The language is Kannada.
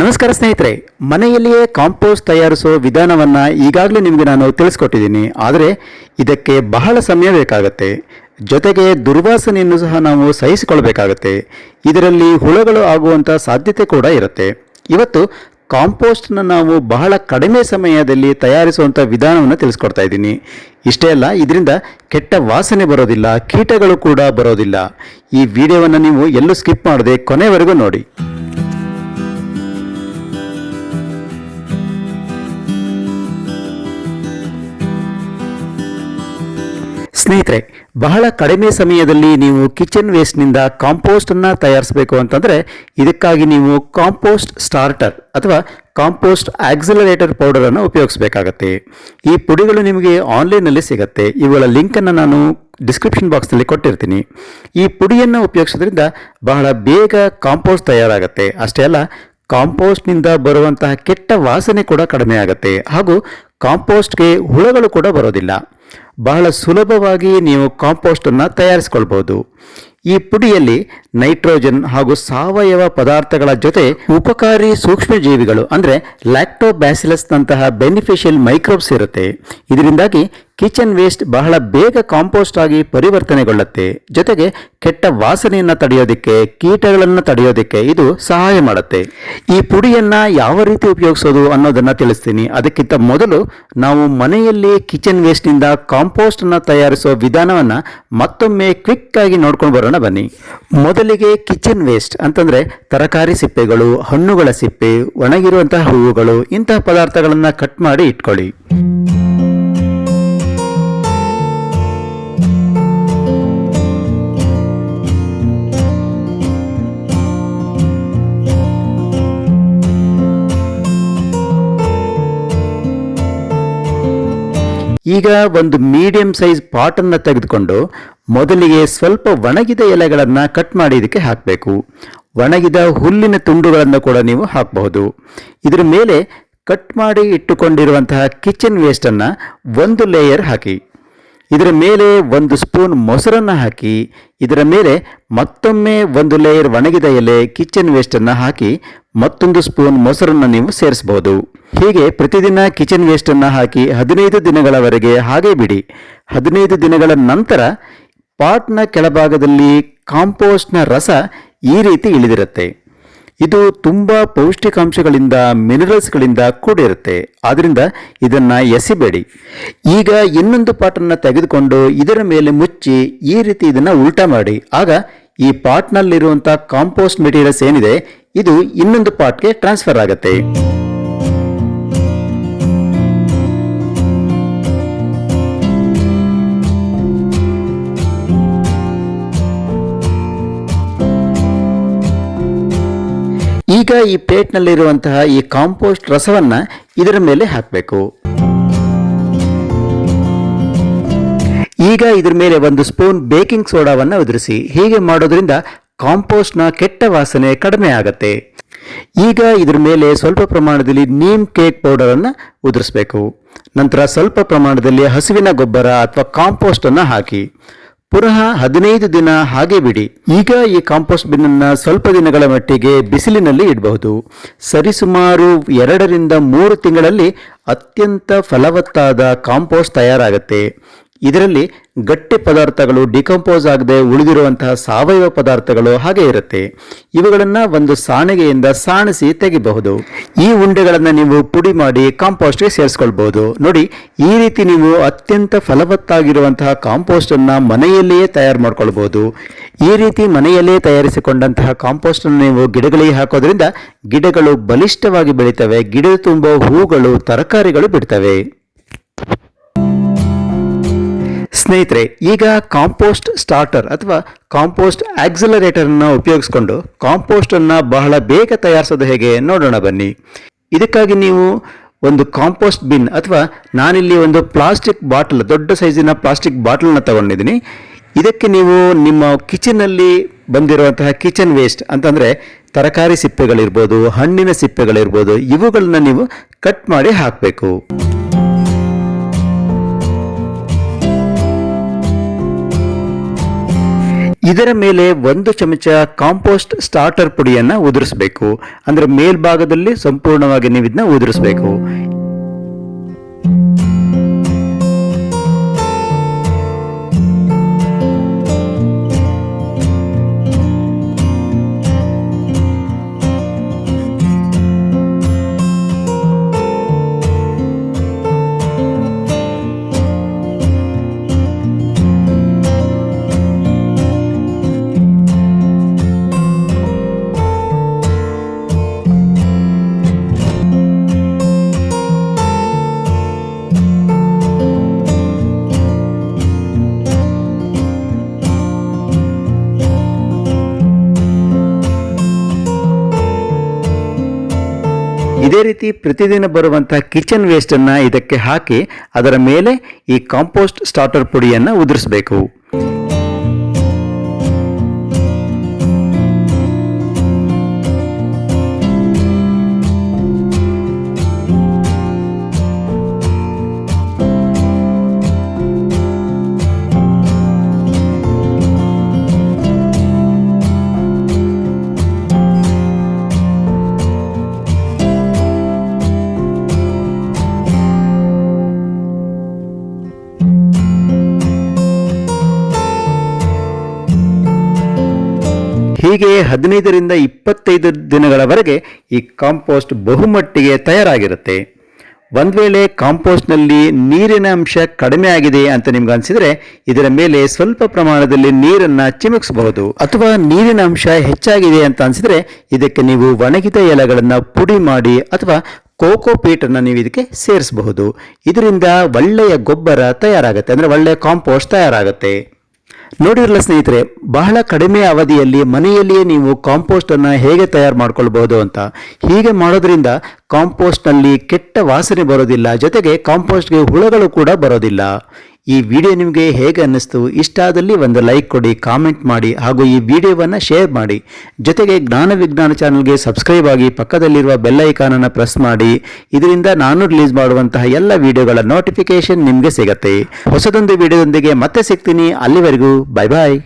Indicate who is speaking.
Speaker 1: ನಮಸ್ಕಾರ ಸ್ನೇಹಿತರೆ, ಮನೆಯಲ್ಲಿಯೇ ಕಾಂಪೋಸ್ಟ್ ತಯಾರಿಸುವ ವಿಧಾನವನ್ನು ಈಗಾಗಲೇ ನಿಮಗೆ ನಾನು ತಿಳಿಸ್ಕೊಟ್ಟಿದ್ದೀನಿ. ಆದರೆ ಇದಕ್ಕೆ ಬಹಳ ಸಮಯ ಬೇಕಾಗುತ್ತೆ. ಜೊತೆಗೆ ದುರ್ವಾಸನೆಯನ್ನು ಸಹ ನಾವು ಸಹಿಸಿಕೊಳ್ಬೇಕಾಗತ್ತೆ. ಇದರಲ್ಲಿ ಹುಳುಗಳು ಆಗುವಂಥ ಸಾಧ್ಯತೆ ಕೂಡ ಇರುತ್ತೆ. ಇವತ್ತು ಕಾಂಪೋಸ್ಟ್ನ ನಾವು ಬಹಳ ಕಡಿಮೆ ಸಮಯದಲ್ಲಿ ತಯಾರಿಸುವಂಥ ವಿಧಾನವನ್ನು ತಿಳಿಸ್ಕೊಡ್ತಾ ಇದ್ದೀನಿ. ಇಷ್ಟೇ ಅಲ್ಲ, ಇದರಿಂದ ಕೆಟ್ಟ ವಾಸನೆ ಬರೋದಿಲ್ಲ, ಕೀಟಗಳು ಕೂಡ ಬರೋದಿಲ್ಲ. ಈ ವಿಡಿಯೋವನ್ನು ನೀವು ಎಲ್ಲೂ ಸ್ಕಿಪ್ ಮಾಡದೆ ಕೊನೆವರೆಗೂ ನೋಡಿ. ಸ್ನೇಹಿತರೆ, ಬಹಳ ಕಡಿಮೆ ಸಮಯದಲ್ಲಿ ನೀವು ಕಿಚನ್ ವೇಸ್ಟ್ನಿಂದ ಕಾಂಪೋಸ್ಟನ್ನು ತಯಾರಿಸಬೇಕು ಅಂತಂದರೆ ಇದಕ್ಕಾಗಿ ನೀವು ಕಾಂಪೋಸ್ಟ್ ಸ್ಟಾರ್ಟರ್ ಅಥವಾ ಕಾಂಪೋಸ್ಟ್ ಆಕ್ಸಿಲರೇಟರ್ ಪೌಡರನ್ನು ಉಪಯೋಗಿಸಬೇಕಾಗತ್ತೆ. ಈ ಪುಡಿಗಳು ನಿಮಗೆ ಆನ್ಲೈನಲ್ಲಿ ಸಿಗುತ್ತೆ. ಇವುಗಳ ಲಿಂಕನ್ನು ನಾನು ಡಿಸ್ಕ್ರಿಪ್ಷನ್ ಬಾಕ್ಸ್ನಲ್ಲಿ ಕೊಟ್ಟಿರ್ತೀನಿ. ಈ ಪುಡಿಯನ್ನು ಉಪಯೋಗಿಸೋದ್ರಿಂದ ಬಹಳ ಬೇಗ ಕಾಂಪೋಸ್ಟ್ ತಯಾರಾಗುತ್ತೆ. ಅಷ್ಟೇ ಅಲ್ಲ, ಕಾಂಪೋಸ್ಟ್ನಿಂದ ಬರುವಂತಹ ಕೆಟ್ಟ ವಾಸನೆ ಕೂಡ ಕಡಿಮೆ ಆಗುತ್ತೆ ಹಾಗೂ ಕಾಂಪೋಸ್ಟ್ಗೆ ಹುಳುಗಳು ಕೂಡ ಬರೋದಿಲ್ಲ. ಬಹಳ ಸುಲಭವಾಗಿ ನೀವು ಕಾಂಪೋಸ್ಟನ್ನು ತಯಾರಿಸಿಕೊಳ್ಬಹುದು. ಈ ಪುಡಿಯಲ್ಲಿ ನೈಟ್ರೋಜನ್ ಹಾಗೂ ಸಾವಯವ ಪದಾರ್ಥಗಳ ಜೊತೆ ಉಪಕಾರಿ ಸೂಕ್ಷ್ಮಜೀವಿಗಳು ಅಂದರೆ ಲ್ಯಾಕ್ಟೋಬ್ಯಾಸಿಲಸ್ನಂತಹ ಬೆನಿಫಿಷಿಯಲ್ ಮೈಕ್ರೋಬ್ಸ್ ಇರುತ್ತೆ. ಇದರಿಂದಾಗಿ ಕಿಚನ್ ವೇಸ್ಟ್ ಬಹಳ ಬೇಗ ಕಾಂಪೋಸ್ಟ್ ಆಗಿ ಪರಿವರ್ತನೆಗೊಳ್ಳುತ್ತೆ. ಜೊತೆಗೆ ಕೆಟ್ಟ ವಾಸನೆಯನ್ನು ತಡೆಯೋದಕ್ಕೆ, ಕೀಟಗಳನ್ನು ತಡೆಯೋದಕ್ಕೆ ಇದು ಸಹಾಯ ಮಾಡುತ್ತೆ. ಈ ಪುಡಿಯನ್ನು ಯಾವ ರೀತಿ ಉಪಯೋಗಿಸೋದು ಅನ್ನೋದನ್ನು ತಿಳಿಸ್ತೀನಿ. ಅದಕ್ಕಿಂತ ಮೊದಲು ನಾವು ಮನೆಯಲ್ಲಿ ಕಿಚನ್ ವೇಸ್ಟ್ನಿಂದ ಕಾಂಪೋಸ್ಟನ್ನು ತಯಾರಿಸೋ ವಿಧಾನವನ್ನು ಮತ್ತೊಮ್ಮೆ ಕ್ವಿಕ್ ಆಗಿ ನೋಡ್ಕೊಂಡು ಬರೋಣ ಬನ್ನಿ. ಮೊದಲಿಗೆ ಕಿಚನ್ ವೇಸ್ಟ್ ಅಂತಂದರೆ ತರಕಾರಿ ಸಿಪ್ಪೆಗಳು, ಹಣ್ಣುಗಳ ಸಿಪ್ಪೆ, ಒಣಗಿರುವಂತಹ ಹೂವುಗಳು, ಇಂತಹ ಪದಾರ್ಥಗಳನ್ನು ಕಟ್ ಮಾಡಿ ಇಟ್ಕೊಳ್ಳಿ. ಈಗ ಒಂದು ಮೀಡಿಯಂ ಸೈಜ್ ಪಾಟನ್ನು ತೆಗೆದುಕೊಂಡು ಮೊದಲಿಗೆ ಸ್ವಲ್ಪ ಒಣಗಿದ ಎಲೆಗಳನ್ನು ಕಟ್ ಮಾಡಿ ಇದಕ್ಕೆ ಹಾಕಬೇಕು. ಒಣಗಿದ ಹುಲ್ಲಿನ ತುಂಡುಗಳನ್ನು ಕೂಡ ನೀವು ಹಾಕಬಹುದು. ಇದರ ಮೇಲೆ ಕಟ್ ಮಾಡಿ ಇಟ್ಟುಕೊಂಡಿರುವಂತಹ ಕಿಚನ್ ವೇಸ್ಟನ್ನು ಒಂದು ಲೇಯರ್ ಹಾಕಿ. ಇದರ ಮೇಲೆ 1 ಸ್ಪೂನ್ ಮೊಸರನ್ನು ಹಾಕಿ, ಇದರ ಮೇಲೆ ಮತ್ತೊಮ್ಮೆ 1 ಲೇಯರ್ ಒಣಗಿದ ಎಲೆ ಕಿಚನ್ ವೇಸ್ಟನ್ನು ಹಾಕಿ, ಮತ್ತೊಂದು ಸ್ಪೂನ್ ಮೊಸರನ್ನು ನೀವು ಸೇರಿಸಬಹುದು. ಹೀಗೆ ಪ್ರತಿದಿನ ಕಿಚನ್ ವೇಸ್ಟನ್ನು ಹಾಕಿ 15 ದಿನಗಳವರೆಗೆ ಹಾಗೆ ಬಿಡಿ. 15 ದಿನಗಳ ನಂತರ ಪಾಟ್ನ ಕೆಳಭಾಗದಲ್ಲಿ ಕಾಂಪೋಸ್ಟ್ನ ರಸ ಈ ರೀತಿ ಇಳಿದಿರುತ್ತೆ. ಇದು ತುಂಬ ಪೌಷ್ಟಿಕಾಂಶಗಳಿಂದ, ಮಿನರಲ್ಸ್ಗಳಿಂದ ಕೂಡಿರುತ್ತೆ. ಆದ್ದರಿಂದ ಇದನ್ನು ಎಸಿಬೇಡಿ. ಈಗ ಇನ್ನೊಂದು ಪಾಟನ್ನು ತೆಗೆದುಕೊಂಡು ಇದರ ಮೇಲೆ ಮುಚ್ಚಿ ಈ ರೀತಿ ಇದನ್ನು ಉಲ್ಟಾ ಮಾಡಿ. ಆಗ ಈ ಪಾಟ್ನಲ್ಲಿರುವಂಥ ಕಾಂಪೋಸ್ಟ್ ಮೆಟೀರಿಯಲ್ಸ್ ಏನಿದೆ ಇದು ಇನ್ನೊಂದು ಪಾಟ್ಗೆ ಟ್ರಾನ್ಸ್ಫರ್ ಆಗುತ್ತೆ. ಈಗ ಈ ಪ್ಲೇಟ್ನಲ್ಲಿರುವಂತಹ ಈ ಕಾಂಪೋಸ್ಟ್ ರಸವನ್ನು ಇದರ ಮೇಲೆ ಹಾಕಬೇಕು. ಈಗ ಇದರ ಮೇಲೆ 1 ಸ್ಪೂನ್ ಬೇಕಿಂಗ್ ಸೋಡಾವನ್ನು ಉದುರಿಸಿ. ಹೀಗೆ ಮಾಡೋದ್ರಿಂದ ಕಾಂಪೋಸ್ಟ್ನ ಕೆಟ್ಟ ವಾಸನೆ ಕಡಿಮೆ ಆಗುತ್ತೆ. ಈಗ ಇದರ ಮೇಲೆ ಸ್ವಲ್ಪ ಪ್ರಮಾಣದಲ್ಲಿ ನೀಮ್ ಕೇಕ್ ಪೌಡರನ್ನು ಉದುರಿಸಬೇಕು. ನಂತರ ಸ್ವಲ್ಪ ಪ್ರಮಾಣದಲ್ಲಿ ಹಸುವಿನ ಗೊಬ್ಬರ ಅಥವಾ ಕಾಂಪೋಸ್ಟನ್ನು ಹಾಕಿ ಪುನಃ 15 ದಿನ ಹಾಗೆ ಬಿಡಿ. ಈಗ ಈ ಕಾಂಪೋಸ್ಟ್ ಬಿನ್ನನ್ನು ಸ್ವಲ್ಪ ದಿನಗಳ ಮಟ್ಟಿಗೆ ಬಿಸಿಲಿನಲ್ಲಿ ಇಡಬಹುದು. ಸರಿಸುಮಾರು 2 ರಿಂದ 3 ತಿಂಗಳಲ್ಲಿ ಅತ್ಯಂತ ಫಲವತ್ತಾದ ಕಾಂಪೋಸ್ಟ್ ತಯಾರಾಗುತ್ತೆ. ಇದರಲ್ಲಿ ಗಟ್ಟಿ ಪದಾರ್ಥಗಳು ಡಿಕಂಪೋಸ್ ಆಗದೆ ಉಳಿದಿರುವಂತಹ ಸಾವಯವ ಪದಾರ್ಥಗಳು ಹಾಗೆ ಇರುತ್ತೆ. ಇವುಗಳನ್ನು ಒಂದು ಸಾಣಿಗೆಯಿಂದ ಸಾಣಿಸಿ ತೆಗಿಬಹುದು. ಈ ಉಂಡೆಗಳನ್ನು ನೀವು ಪುಡಿ ಮಾಡಿ ಕಾಂಪೋಸ್ಟ್ಗೆ ಸೇರಿಸ್ಕೊಳ್ಬಹುದು. ನೋಡಿ, ಈ ರೀತಿ ನೀವು ಅತ್ಯಂತ ಫಲವತ್ತಾಗಿರುವಂತಹ ಕಾಂಪೋಸ್ಟನ್ನು ಮನೆಯಲ್ಲಿಯೇ ತಯಾರು ಮಾಡ್ಕೊಳ್ಬಹುದು. ಈ ರೀತಿ ಮನೆಯಲ್ಲೇ ತಯಾರಿಸಿಕೊಂಡಂತಹ ಕಾಂಪೋಸ್ಟನ್ನು ನೀವು ಗಿಡಗಳಿಗೆ ಹಾಕೋದ್ರಿಂದ ಗಿಡಗಳು ಬಲಿಷ್ಠವಾಗಿ ಬೆಳೀತವೆ. ಗಿಡದ ತುಂಬ ಹೂಗಳು, ತರಕಾರಿಗಳು ಬಿಡ್ತವೆ. ಸ್ನೇಹಿತರೆ, ಈಗ ಕಾಂಪೋಸ್ಟ್ ಸ್ಟಾರ್ಟರ್ ಅಥವಾ ಕಾಂಪೋಸ್ಟ್ ಆಕ್ಸಿಲರೇಟರನ್ನು ಉಪಯೋಗಿಸಿಕೊಂಡು ಕಾಂಪೋಸ್ಟನ್ನು ಬಹಳ ಬೇಗ ತಯಾರಿಸೋದು ಹೇಗೆ ನೋಡೋಣ ಬನ್ನಿ. ಇದಕ್ಕಾಗಿ ನೀವು ಒಂದು ಕಾಂಪೋಸ್ಟ್ ಬಿನ್ ಅಥವಾ ನಾನಿಲ್ಲಿ ಒಂದು ಪ್ಲಾಸ್ಟಿಕ್ ಬಾಟಲ್, ದೊಡ್ಡ ಸೈಜಿನ ಪ್ಲಾಸ್ಟಿಕ್ ಬಾಟಲನ್ನು ತಗೊಂಡಿದ್ದೀನಿ. ಇದಕ್ಕೆ ನೀವು ನಿಮ್ಮ ಕಿಚನ್ನಲ್ಲಿ ಬಂದಿರುವಂತಹ ಕಿಚನ್ ವೇಸ್ಟ್ ಅಂತಂದರೆ ತರಕಾರಿ ಸಿಪ್ಪೆಗಳಿರ್ಬೋದು, ಹಣ್ಣಿನ ಸಿಪ್ಪೆಗಳಿರ್ಬೋದು, ಇವುಗಳನ್ನ ನೀವು ಕಟ್ ಮಾಡಿ ಹಾಕಬೇಕು. ಇದರ ಮೇಲೆ 1 ಚಮಚ ಕಾಂಪೋಸ್ಟ್ ಸ್ಟಾರ್ಟರ್ ಪುಡಿಯನ್ನು ಉದುರಿಸಬೇಕು. ಅಂದರೆ ಮೇಲ್ಭಾಗದಲ್ಲಿ ಸಂಪೂರ್ಣವಾಗಿ ನೀವು ಇದನ್ನ ಉದುರಿಸಬೇಕು. ಇದೇ ರೀತಿ ಪ್ರತಿದಿನ ಬರುವಂತಹ ಕಿಚನ್ ವೇಸ್ಟನ್ನು ಇದಕ್ಕೆ ಹಾಕಿ ಅದರ ಮೇಲೆ ಈ ಕಾಂಪೋಸ್ಟ್ ಸ್ಟಾರ್ಟರ್ ಪುಡಿಯನ್ನು ಉದುರಿಸಬೇಕು. ಹೀಗೆ 15ರಿಂದ 25 ದಿನಗಳವರೆಗೆ ಈ ಕಾಂಪೋಸ್ಟ್ ಬಹುಮಟ್ಟಿಗೆ ತಯಾರಾಗಿರುತ್ತೆ. ಒಂದು ವೇಳೆ ಕಾಂಪೋಸ್ಟ್ನಲ್ಲಿ ನೀರಿನ ಅಂಶ ಕಡಿಮೆ ಆಗಿದೆ ಅಂತ ನಿಮ್ಗೆ ಅನಿಸಿದರೆ ಇದರ ಮೇಲೆ ಸ್ವಲ್ಪ ಪ್ರಮಾಣದಲ್ಲಿ ನೀರನ್ನು ಚಿಮುಕಿಸಬಹುದು. ಅಥವಾ ನೀರಿನ ಅಂಶ ಹೆಚ್ಚಾಗಿದೆ ಅಂತ ಅನಿಸಿದರೆ ಇದಕ್ಕೆ ನೀವು ಒಣಗಿದ ಎಲೆಗಳನ್ನು ಪುಡಿ ಮಾಡಿ ಅಥವಾ ಕೋಕೋ ಪೀಟನ್ನು ನೀವು ಇದಕ್ಕೆ ಸೇರಿಸಬಹುದು. ಇದರಿಂದ ಒಳ್ಳೆಯ ಗೊಬ್ಬರ ತಯಾರಾಗುತ್ತೆ, ಅಂದರೆ ಒಳ್ಳೆಯ ಕಾಂಪೋಸ್ಟ್ ತಯಾರಾಗುತ್ತೆ. ನೋಡಿರಲ್ಲ ಸ್ನೇಹಿತರೆ, ಬಹಳ ಕಡಿಮೆ ಅವಧಿಯಲ್ಲಿ ಮನೆಯಲ್ಲಿಯೇ ನೀವು ಕಾಂಪೋಸ್ಟನ್ನು ಹೇಗೆ ತಯಾರು ಮಾಡ್ಕೊಳ್ಬಹುದು ಅಂತ. ಹೀಗೆ ಮಾಡೋದ್ರಿಂದ ಕಾಂಪೋಸ್ಟ್ನಲ್ಲಿ ಕೆಟ್ಟ ವಾಸನೆ ಬರೋದಿಲ್ಲ, ಜೊತೆಗೆ ಕಾಂಪೋಸ್ಟ್ಗೆ ಹುಳಗಳು ಕೂಡ ಬರೋದಿಲ್ಲ. ಈ ವಿಡಿಯೋ ನಿಮಗೆ ಹೇಗೆ ಅನ್ನಿಸ್ತು? ಇಷ್ಟ ಆದಲ್ಲಿ ಒಂದು ಲೈಕ್ ಕೊಡಿ, ಕಾಮೆಂಟ್ ಮಾಡಿ, ಹಾಗೂ ಈ ವಿಡಿಯೋವನ್ನು ಶೇರ್ ಮಾಡಿ. ಜೊತೆಗೆ ಜ್ಞಾನ ವಿಜ್ಞಾನ ಚಾನಲ್ಗೆ ಸಬ್ಸ್ಕ್ರೈಬ್ ಆಗಿ ಪಕ್ಕದಲ್ಲಿರುವ ಬೆಲ್ ಐಕಾನನ್ನು ಪ್ರೆಸ್ ಮಾಡಿ. ಇದರಿಂದ ನಾನು ರಿಲೀಸ್ ಮಾಡುವಂತಹ ಎಲ್ಲ ವಿಡಿಯೋಗಳ ನೋಟಿಫಿಕೇಶನ್ ನಿಮಗೆ ಸಿಗುತ್ತೆ. ಹೊಸದೊಂದು ವಿಡಿಯೋದೊಂದಿಗೆ ಮತ್ತೆ ಸಿಗ್ತೀನಿ. ಅಲ್ಲಿವರೆಗೂ ಬೈ ಬಾಯ್.